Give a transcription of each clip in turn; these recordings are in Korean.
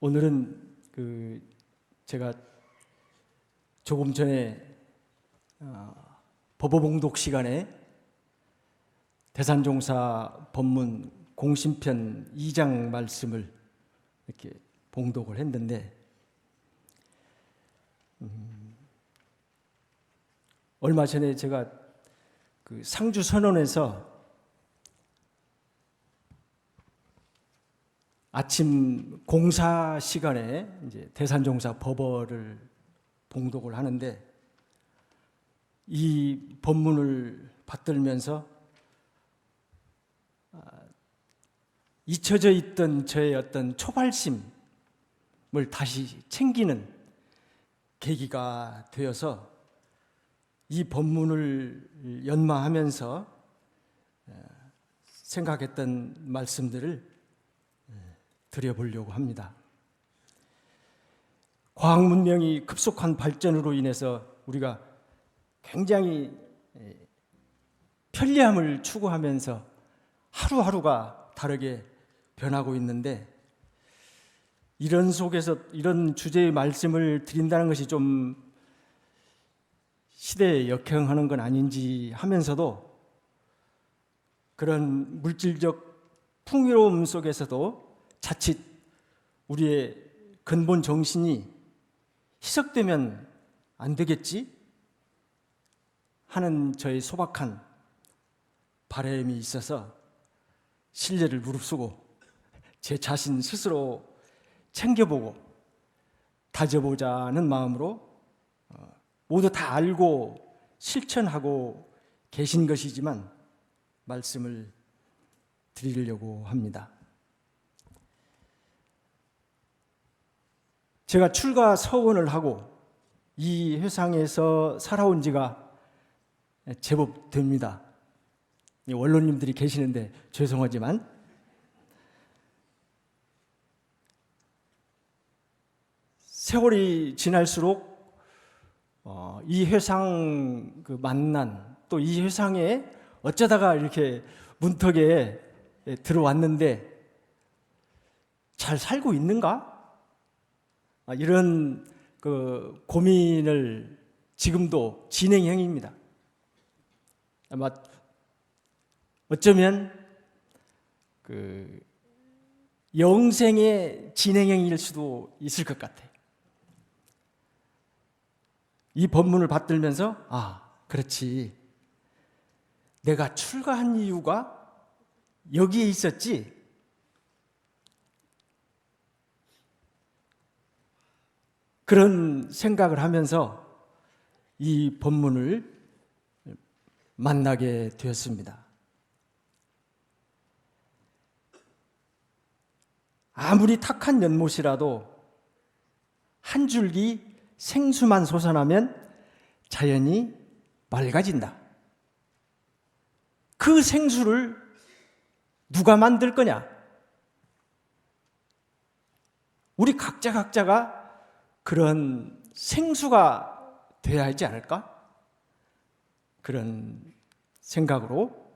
오늘은 제가 조금 전에 법어봉독 시간에 대산종사 법문 공심편 2장 말씀을 이렇게 봉독을 했는데, 얼마 전에 제가 상주 선원에서 아침 공사 시간에 이제 대산종사 법어를 봉독을 하는데, 이 법문을 받들면서 잊혀져 있던 저의 어떤 초발심을 다시 챙기는 계기가 되어서 이 법문을 연마하면서 생각했던 말씀들을 드려보려고 합니다. 과학 문명이 급속한 발전으로 인해서 우리가 굉장히 편리함을 추구하면서 하루하루가 다르게 변하고 있는데, 이런 속에서 이런 주제의 말씀을 드린다는 것이 좀 시대에 역행하는 건 아닌지 하면서도, 그런 물질적 풍요로움 속에서도 자칫 우리의 근본 정신이 희석되면 안 되겠지 하는 저의 소박한 바람이 있어서 신뢰를 무릅쓰고 제 자신 스스로 챙겨보고 다져보자는 마음으로 모두 다 알고 실천하고 계신 것이지만 말씀을 드리려고 합니다. 제가 출가 서원을 하고 이 회상에서 살아온 지가 제법 됩니다. 원로님들이 계시는데 죄송하지만, 세월이 지날수록 이 회상 만난, 또 이 회상에 어쩌다가 이렇게 문턱에 들어왔는데 잘 살고 있는가? 이런 고민을 지금도 진행형입니다. 아마 어쩌면 영생의 진행형일 수도 있을 것 같아요. 이 법문을 받들면서 그렇지, 내가 출가한 이유가 여기에 있었지, 그런 생각을 하면서 이 법문을 만나게 되었습니다. 아무리 탁한 연못이라도 한 줄기 생수만 솟아나면 자연이 맑아진다. 그 생수를 누가 만들 거냐? 우리 각자가 그런 생수가 되어야 하지 않을까? 그런 생각으로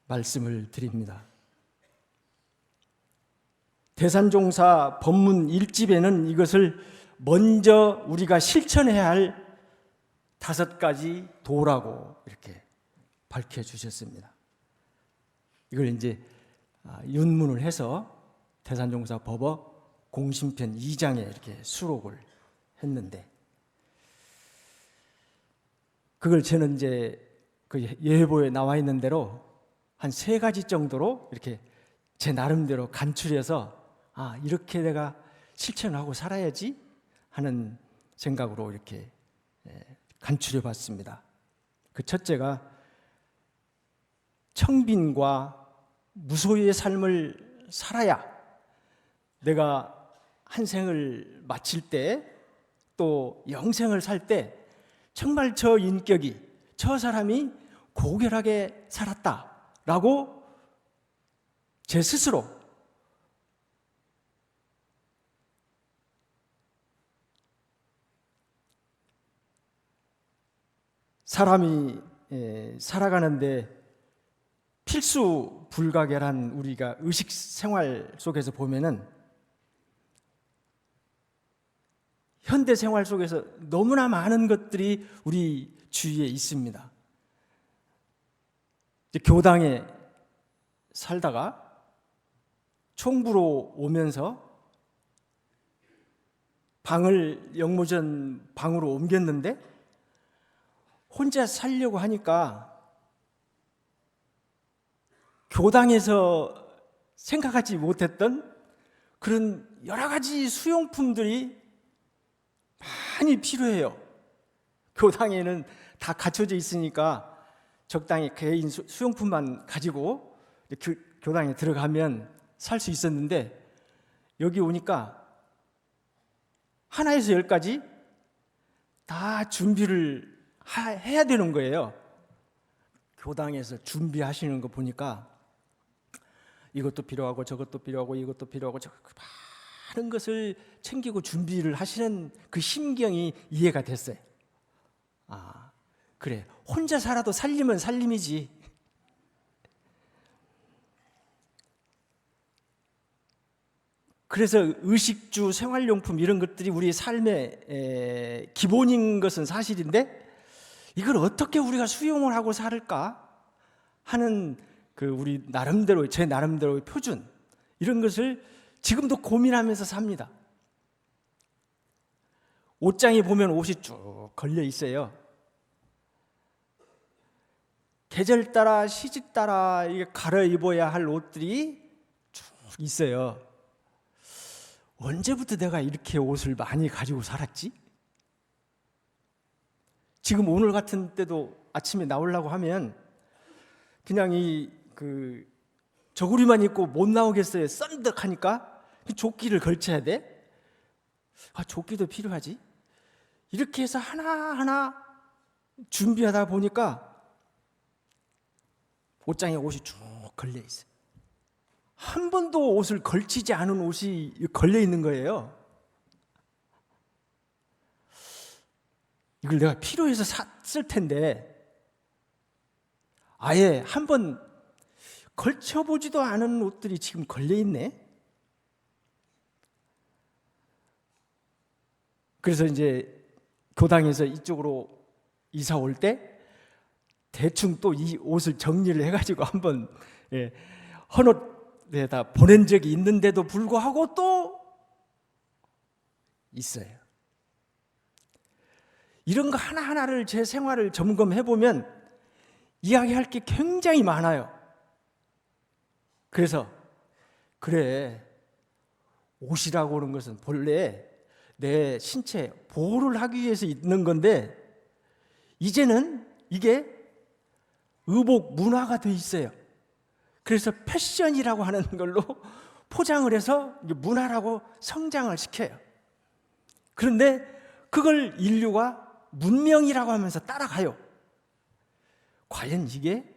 말씀을 드립니다. 대산종사 법문 1집에는 이것을 먼저 우리가 실천해야 할 5가지 도라고 이렇게 밝혀주셨습니다. 이걸 이제 윤문을 해서 대산종사 법어 공심편 2장에 이렇게 수록을 했는데, 그걸 저는 이제 예보에 나와 있는 대로 한 3가지 정도로 이렇게 제 나름대로 간추려서 이렇게 내가 실천하고 살아야지 하는 생각으로 이렇게 간추려 봤습니다. 그 첫째가 청빈과 무소유의 삶을 살아야 내가 한 생을 마칠 때, 또 영생을 살 때 정말 저 인격이, 저 사람이 고결하게 살았다라고 제 스스로 사람이 살아가는데 필수 불가결한 우리가 의식 생활 속에서 보면은 현대 생활 속에서 너무나 많은 것들이 우리 주위에 있습니다. 이제 교당에 살다가 총부로 오면서 방을 영모전 방으로 옮겼는데 혼자 살려고 하니까 교당에서 생각하지 못했던 그런 여러 가지 수용품들이 많이 필요해요. 교당에는 다 갖춰져 있으니까 적당히 개인 수용품만 가지고 교당에 들어가면 살 수 있었는데 여기 오니까 하나에서 열까지 다 준비를 해야 되는 거예요. 교당에서 준비하시는 거 보니까 이것도 필요하고 저것도 필요하고 이것도 필요하고 많은 것을 챙기고 준비를 하시는 그 심경이 이해가 됐어요. 아, 그래. 혼자 살아도 살림은 살림이지. 그래서 의식주, 생활용품 이런 것들이 우리 삶의 기본인 것은 사실인데 이걸 어떻게 우리가 수용을 하고 살을까 하는 그 우리 나름대로 제 나름대로의 표준 이런 것을 지금도 고민하면서 삽니다. 옷장에 보면 옷이 쭉 걸려 있어요. 계절 따라 시집 따라 이게 갈아입어야 할 옷들이 쭉 있어요. 언제부터 내가 이렇게 옷을 많이 가지고 살았지? 지금 오늘 같은 때도 아침에 나오려고 하면 그냥 저고리만 입고 못 나오겠어요. 썬득하니까 조끼를 걸쳐야 돼. 조끼도 필요하지. 이렇게 해서 하나하나 준비하다 보니까 옷장에 옷이 쭉 걸려 있어요. 한 번도 옷을 걸치지 않은 옷이 걸려 있는 거예요. 이걸 내가 필요해서 샀을 텐데 아예 한 번 걸쳐보지도 않은 옷들이 지금 걸려 있네. 그래서 이제 교당에서 이쪽으로 이사 올 때 대충 또 이 옷을 정리를 해가지고 한번 헌옷에다 보낸 적이 있는데도 불구하고 또 있어요. 이런 거 하나하나를 제 생활을 점검해 보면 이야기할 게 굉장히 많아요. 그래서 그래, 옷이라고 하는 것은 본래 내 신체 보호를 하기 위해서 있는 건데 이제는 이게 의복 문화가 돼 있어요. 그래서 패션이라고 하는 걸로 포장을 해서 문화라고 성장을 시켜요. 그런데 그걸 인류가 문명이라고 하면서 따라가요. 과연 이게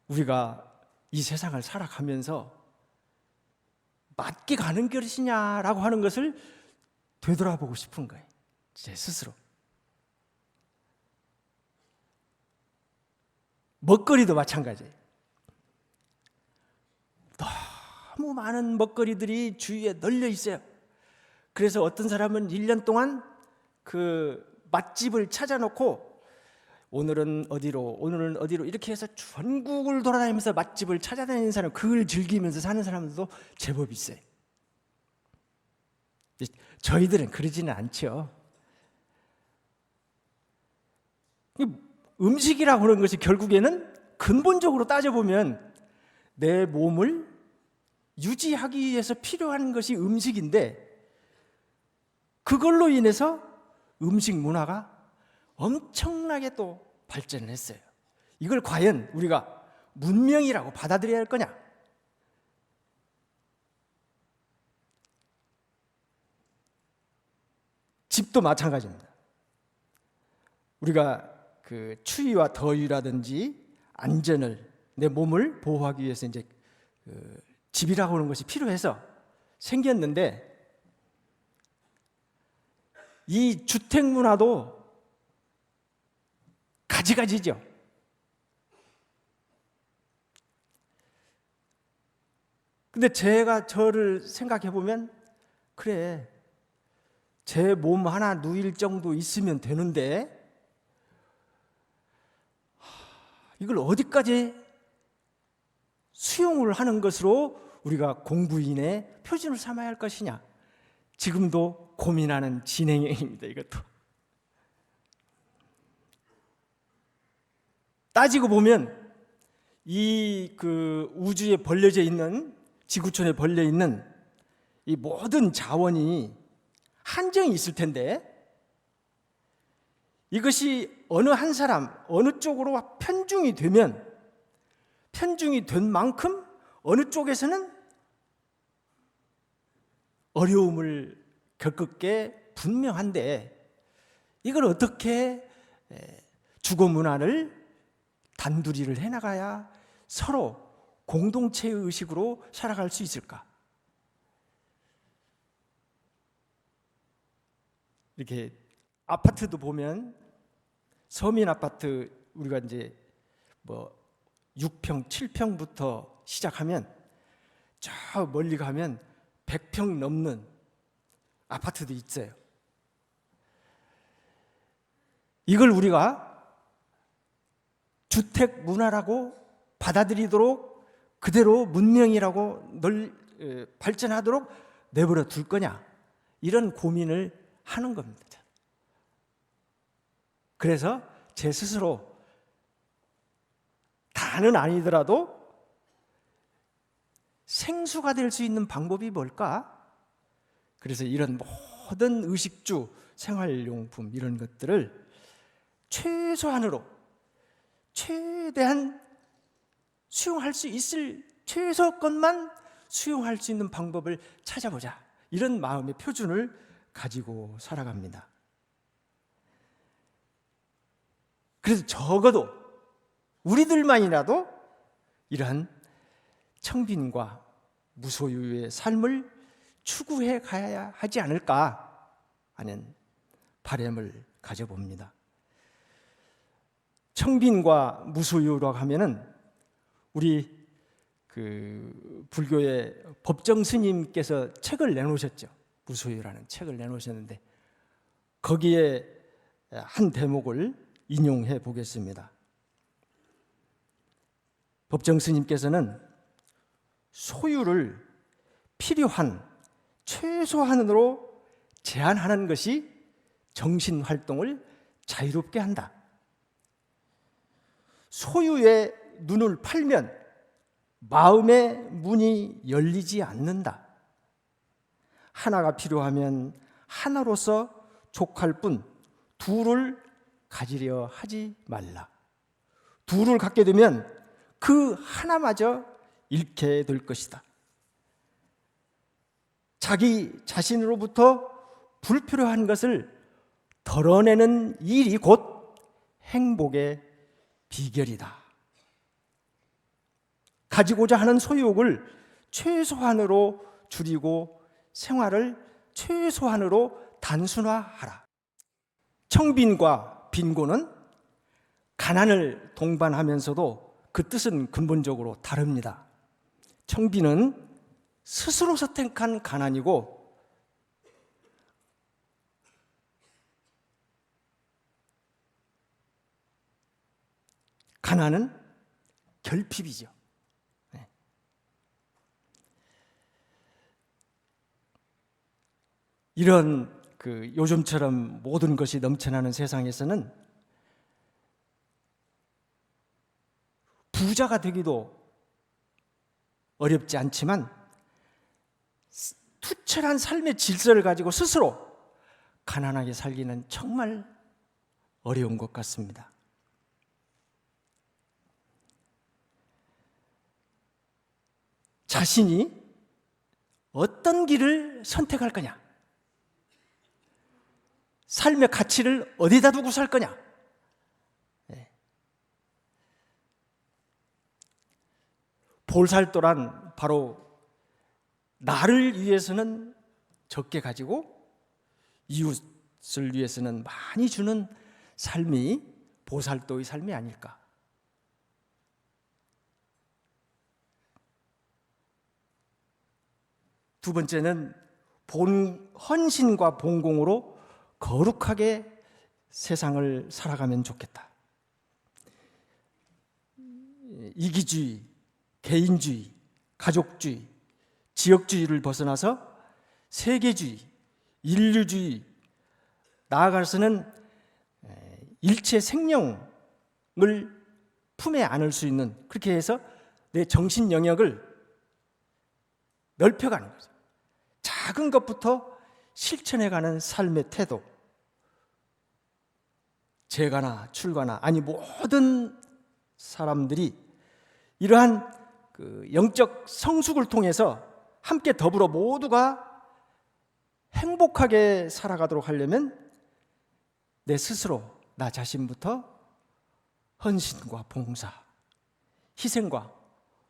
우리가 이 세상을 살아가면서 맞게 가는 것이냐라고 하는 것을 되돌아보고 싶은 거예요. 제 스스로. 먹거리도 마찬가지예요. 너무 많은 먹거리들이 주위에 널려 있어요. 그래서 어떤 사람은 1년 동안 그 맛집을 찾아놓고 오늘은 어디로 이렇게 해서 전국을 돌아다니면서 맛집을 찾아다니는 사람, 그걸 즐기면서 사는 사람들도 제법 있어요. 저희들은 그러지는 않죠. 음식이라고 하는 것이 결국에는 근본적으로 따져보면 내 몸을 유지하기 위해서 필요한 것이 음식인데 그걸로 인해서 음식 문화가 엄청나게 또 발전을 했어요. 이걸 과연 우리가 문명이라고 받아들여야 할 거냐? 집도 마찬가지입니다. 우리가 그 추위와 더위라든지 안전을 내 몸을 보호하기 위해서 이제 집이라고 하는 것이 필요해서 생겼는데 이 주택 문화도 가지가지죠. 근데 제가 저를 생각해 보면, 그래, 제 몸 하나 누일 정도 있으면 되는데 이걸 어디까지 수용을 하는 것으로 우리가 공부인의 표준을 삼아야 할 것이냐, 지금도 고민하는 진행형입니다. 이것도 따지고 보면 이 우주에 벌려져 있는, 지구촌에 벌려 있는 이 모든 자원이 한정이 있을 텐데, 이것이 어느 한 사람, 어느 쪽으로 편중이 되면, 편중이 된 만큼 어느 쪽에서는 어려움을 겪을 게 분명한데, 이걸 어떻게 주거 문화를 단둘이를 해나가야 서로 공동체의 의식으로 살아갈 수 있을까? 이렇게 아파트도 보면 서민 아파트, 우리가 이제 뭐 6평, 7평부터 시작하면 저 멀리 가면 100평 넘는 아파트도 있어요. 이걸 우리가 주택 문화라고 받아들이도록, 그대로 문명이라고 발전하도록 내버려 둘 거냐, 이런 고민을 하는 겁니다. 그래서 제 스스로 다는 아니더라도 생수가 될 수 있는 방법이 뭘까? 그래서 이런 모든 의식주, 생활용품 이런 것들을 최소한으로, 최대한 수용할 수 있을 최소권만 수용할 수 있는 방법을 찾아보자, 이런 마음의 표준을 가지고 살아갑니다. 그래서 적어도 우리들만이라도 이러한 청빈과 무소유의 삶을 추구해 가야 하지 않을까 하는 바람을 가져봅니다. 청빈과 무소유라고 하면은 우리 불교의 법정 스님께서 책을 내놓으셨죠. 무소유라는 책을 내놓으셨는데, 거기에 한 대목을 인용해 보겠습니다. 법정 스님께서는 소유를 필요한 최소한으로 제한하는 것이 정신 활동을 자유롭게 한다. 소유의 눈을 팔면 마음의 문이 열리지 않는다. 하나가 필요하면 하나로서 족할 뿐 둘을 가지려 하지 말라. 둘을 갖게 되면 그 하나마저 잃게 될 것이다. 자기 자신으로부터 불필요한 것을 덜어내는 일이 곧 행복의 비결이다. 가지고자 하는 소유욕을 최소한으로 줄이고 생활을 최소한으로 단순화하라. 청빈과 빈곤은 가난을 동반하면서도 그 뜻은 근본적으로 다릅니다. 청빈은 스스로 선택한 가난이고, 가난은 결핍이죠. 이런 요즘처럼 모든 것이 넘쳐나는 세상에서는 부자가 되기도 어렵지 않지만 투철한 삶의 질서를 가지고 스스로 가난하게 살기는 정말 어려운 것 같습니다. 자신이 어떤 길을 선택할 거냐, 삶의 가치를 어디다 두고 살 거냐, 볼살도란 바로 나를 위해서는 적게 가지고 이웃을 위해서는 많이 주는 삶이 보살도의 삶이 아닐까. 두 번째는 헌신과 봉공으로 거룩하게 세상을 살아가면 좋겠다. 이기주의, 개인주의, 가족주의, 지역주의를 벗어나서 세계주의, 인류주의, 나아가서는 일체 생명을 품에 안을 수 있는, 그렇게 해서 내 정신 영역을 넓혀가는 거죠. 작은 것부터 실천해가는 삶의 태도, 제가나 출가나 아니 모든 사람들이 이러한 그 영적 성숙을 통해서 함께 더불어 모두가 행복하게 살아가도록 하려면 내 스스로, 나 자신부터 헌신과 봉사, 희생과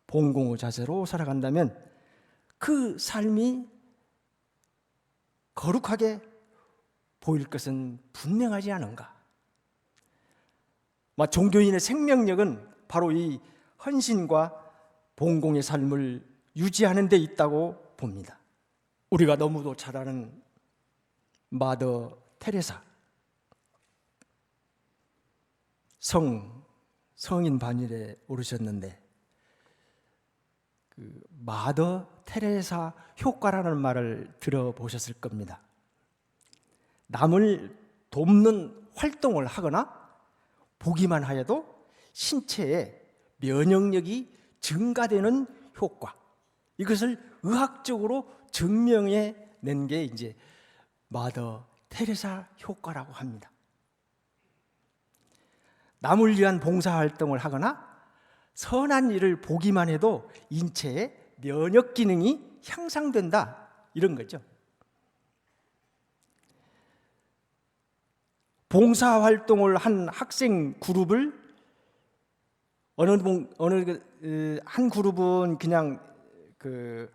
봉공의 자세로 살아간다면 그 삶이 거룩하게 보일 것은 분명하지 않은가. 종교인의 생명력은 바로 이 헌신과 봉공의 삶을 유지하는 데 있다고 봅니다. 우리가 너무도 잘 아는 마더 테레사, 성인 반열에 오르셨는데 그 마더 테레사 효과라는 말을 들어보셨을 겁니다. 남을 돕는 활동을 하거나 보기만 하여도 신체의 면역력이 증가되는 효과, 이것을 의학적으로 증명해 낸 게 이제 마더 테레사 효과라고 합니다. 남을 위한 봉사활동을 하거나 선한 일을 보기만 해도 인체의 면역 기능이 향상된다, 이런 거죠. 봉사활동을 한 학생 그룹을 어느 한 그룹은 그냥 그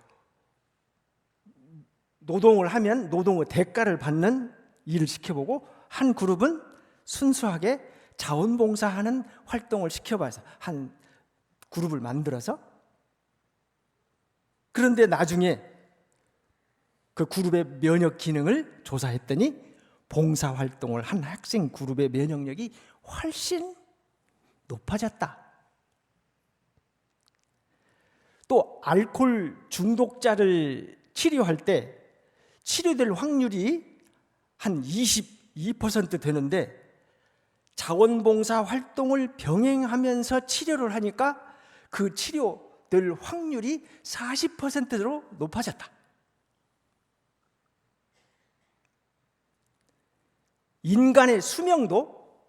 노동을 하면 노동의 대가를 받는 일을 시켜보고, 한 그룹은 순수하게 자원봉사하는 활동을 시켜봐서 한 그룹을 만들어서, 그런데 나중에 그 그룹의 면역 기능을 조사했더니 봉사활동을 한 학생 그룹의 면역력이 훨씬 높아졌다. 또 알코올 중독자를 치료할 때 치료될 확률이 한 22% 되는데 자원봉사 활동을 병행하면서 치료를 하니까 그 치료될 확률이 40%로 높아졌다. 인간의 수명도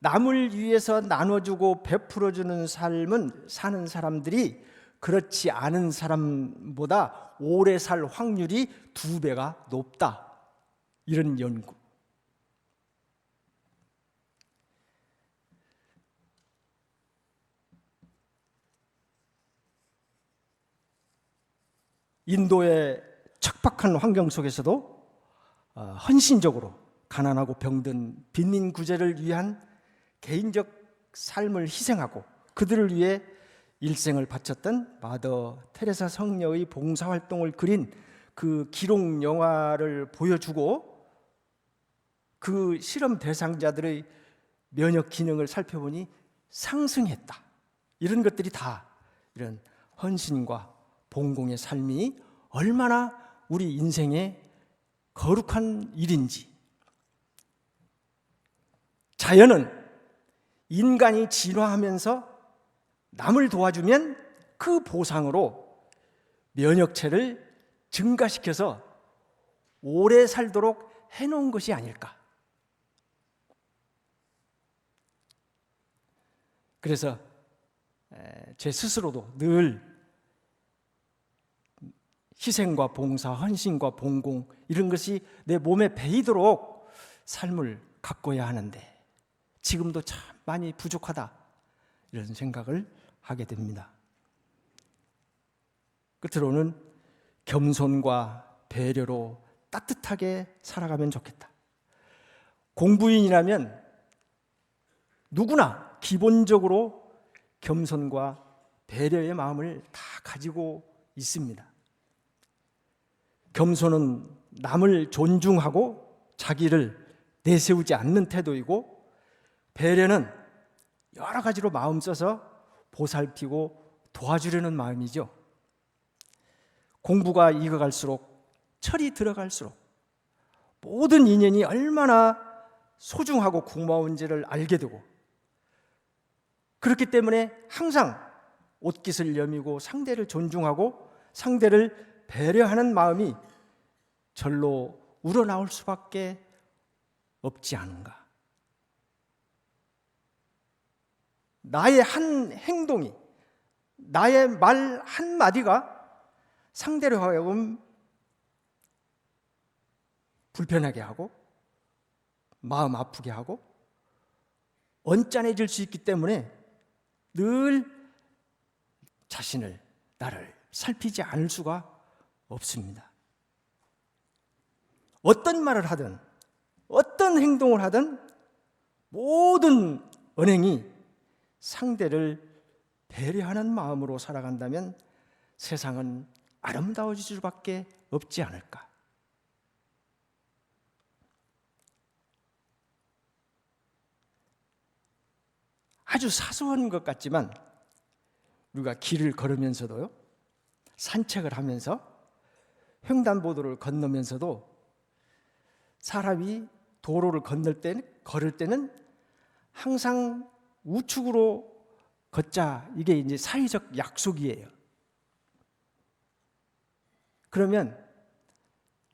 남을 위해서 나눠주고 베풀어주는 삶은 사는 사람들이 그렇지 않은 사람보다 오래 살 확률이 2배가 높다, 이런 연구. 인도의 척박한 환경 속에서도 헌신적으로 가난하고 병든 빈민 구제를 위한 개인적 삶을 희생하고 그들을 위해 일생을 바쳤던 마더 테레사 성녀의 봉사활동을 그린 그 기록 영화를 보여주고 그 실험 대상자들의 면역 기능을 살펴보니 상승했다. 이런 것들이 다 이런 헌신과 봉공의 삶이 얼마나 우리 인생에 거룩한 일인지. 자연은 인간이 진화하면서 남을 도와주면 그 보상으로 면역체를 증가시켜서 오래 살도록 해놓은 것이 아닐까. 그래서 제 스스로도 늘 희생과 봉사, 헌신과 봉공, 이런 것이 내 몸에 배이도록 삶을 가꿔야 하는데 지금도 참 많이 부족하다, 이런 생각을 하게 됩니다. 끝으로는 겸손과 배려로 따뜻하게 살아가면 좋겠다. 공부인이라면 누구나 기본적으로 겸손과 배려의 마음을 다 가지고 있습니다. 겸손은 남을 존중하고 자기를 내세우지 않는 태도이고, 배려는 여러 가지로 마음 써서 보살피고 도와주려는 마음이죠. 공부가 익어갈수록, 철이 들어갈수록 모든 인연이 얼마나 소중하고 고마운지를 알게 되고, 그렇기 때문에 항상 옷깃을 여미고 상대를 존중하고 상대를 배려하는 마음이 절로 우러나올 수밖에 없지 않은가. 나의 한 행동이, 나의 말 한마디가 상대로 하여금 불편하게 하고 마음 아프게 하고 언짢아질 수 있기 때문에 늘 자신을, 나를 살피지 않을 수가 없습니다. 어떤 말을 하든 어떤 행동을 하든 모든 언행이 상대를 배려하는 마음으로 살아간다면 세상은 아름다워질 수밖에 없지 않을까. 아주 사소한 것 같지만 우리가 길을 걸으면서도요, 산책을 하면서 횡단보도를 건너면서도 사람이 도로를 걸을 때는 항상 우측으로 걷자, 이게 이제 사회적 약속이에요. 그러면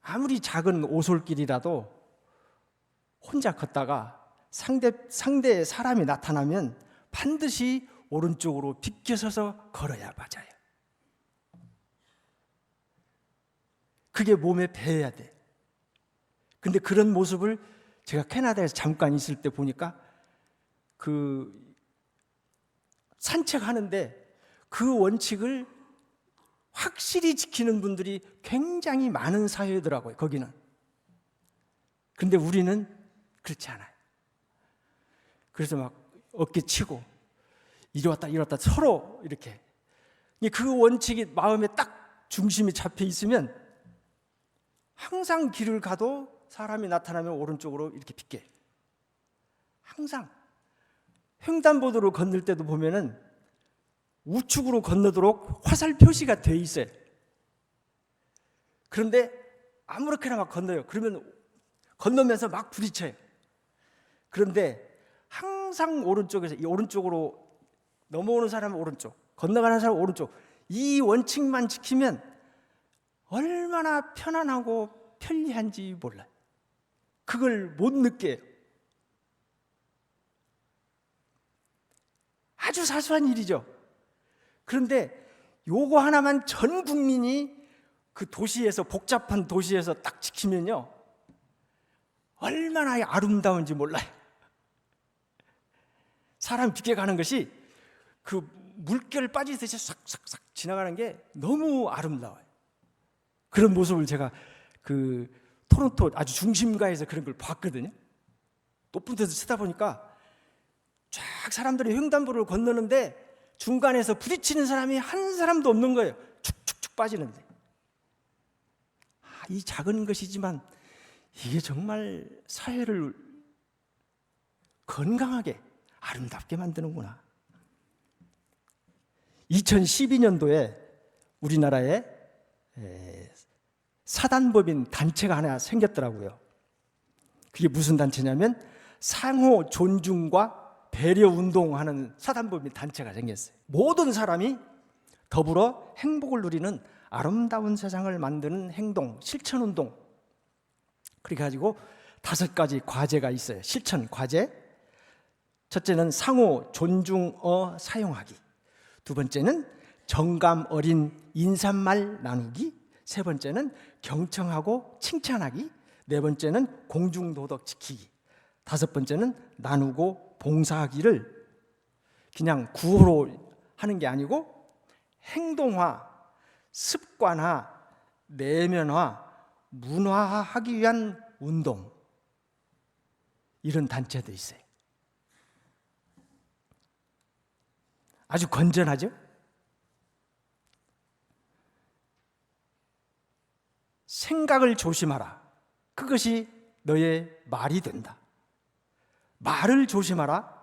아무리 작은 오솔길이라도 혼자 걷다가 상대의 사람이 나타나면 반드시 오른쪽으로 비껴서서 걸어야 맞아요. 그게 몸에 배어야 돼. 근데 그런 모습을 제가 캐나다에서 잠깐 있을 때 보니까 산책하는데 그 원칙을 확실히 지키는 분들이 굉장히 많은 사회더라고요, 거기는. 근데 우리는 그렇지 않아요. 그래서 막 어깨 치고 이리 왔다 서로 이렇게, 그 원칙이 마음에 딱 중심이 잡혀 있으면 항상 길을 가도 사람이 나타나면 오른쪽으로 이렇게 비껴요. 항상. 횡단보도를 건널 때도 보면은 우측으로 건너도록 화살 표시가 돼 있어요. 그런데 아무렇게나 막 건너요. 그러면 건너면서 막 부딪혀요. 그런데 항상 오른쪽에서, 이 오른쪽으로 넘어오는 사람은 오른쪽, 건너가는 사람은 오른쪽, 이 원칙만 지키면 얼마나 편안하고 편리한지 몰라요. 그걸 못 느껴요. 아주 사소한 일이죠. 그런데 요거 하나만 전 국민이 그 도시에서, 복잡한 도시에서 딱 지키면요, 얼마나 아름다운지 몰라요. 사람 비껴가는 것이 그 물결 빠지듯이 싹싹싹 지나가는 게 너무 아름다워요. 그런 모습을 제가 그 토론토 아주 중심가에서 그런 걸 봤거든요. 높은 데서 쳐다보니까 쫙 사람들이 횡단보도를 건너는데 중간에서 부딪히는 사람이 한 사람도 없는 거예요. 축축축 빠지는데. 이 작은 것이지만 이게 정말 사회를 건강하게 아름답게 만드는구나. 2012년도에 우리나라에 사단법인 단체가 하나 생겼더라고요. 그게 무슨 단체냐면 상호 존중과 배려 운동하는 사단법인 단체가 생겼어요. 모든 사람이 더불어 행복을 누리는 아름다운 세상을 만드는 행동, 실천 운동. 그래가지고 5가지 과제가 있어요. 실천 과제. 첫째는 상호 존중어 사용하기. 두 번째는 정감 어린 인사말 나누기. 세 번째는 경청하고 칭찬하기. 네 번째는 공중도덕 지키기. 5번째는 나누고 봉사하기를 그냥 구호로 하는 게 아니고 행동화, 습관화, 내면화, 문화화하기 위한 운동. 이런 단체도 있어요. 아주 건전하죠? 생각을 조심하라. 그것이 너의 말이 된다. 말을 조심하라.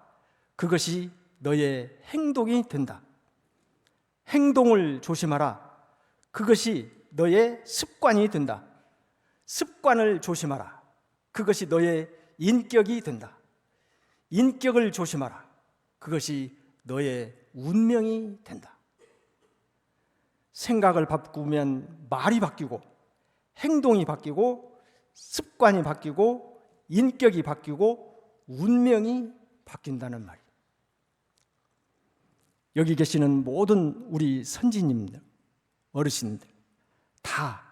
그것이 너의 행동이 된다. 행동을 조심하라. 그것이 너의 습관이 된다. 습관을 조심하라. 그것이 너의 인격이 된다. 인격을 조심하라. 그것이 너의 운명이 된다. 생각을 바꾸면 말이 바뀌고, 행동이 바뀌고, 습관이 바뀌고, 인격이 바뀌고, 운명이 바뀐다는 말이에요. 여기 계시는 모든 우리 선지님들, 어르신들 다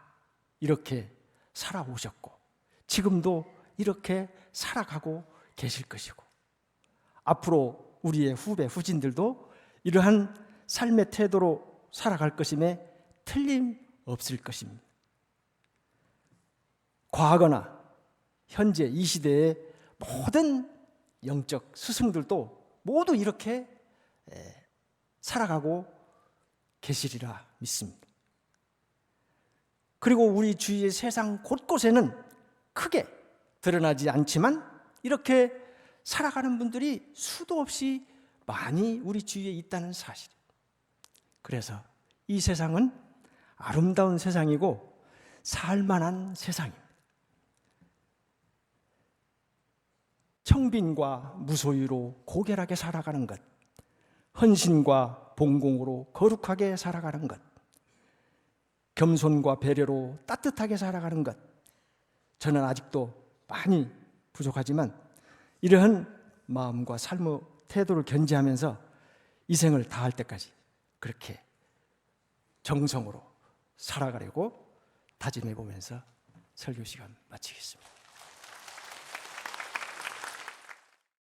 이렇게 살아오셨고 지금도 이렇게 살아가고 계실 것이고, 앞으로 우리의 후배, 후진들도 이러한 삶의 태도로 살아갈 것임에 틀림없을 것입니다. 과거나 현재 이 시대의 모든 영적 스승들도 모두 이렇게 살아가고 계시리라 믿습니다. 그리고 우리 주위의 세상 곳곳에는 크게 드러나지 않지만 이렇게 살아가는 분들이 수도 없이 많이 우리 주위에 있다는 사실이에요. 그래서 이 세상은 아름다운 세상이고 살만한 세상입니다. 청빈과 무소유로 고결하게 살아가는 것, 헌신과 봉공으로 거룩하게 살아가는 것, 겸손과 배려로 따뜻하게 살아가는 것, 저는 아직도 많이 부족하지만 이러한 마음과 삶의 태도를 견지하면서 이 생을 다할 때까지 그렇게 정성으로 살아가려고 다짐해 보면서 설교 시간 마치겠습니다.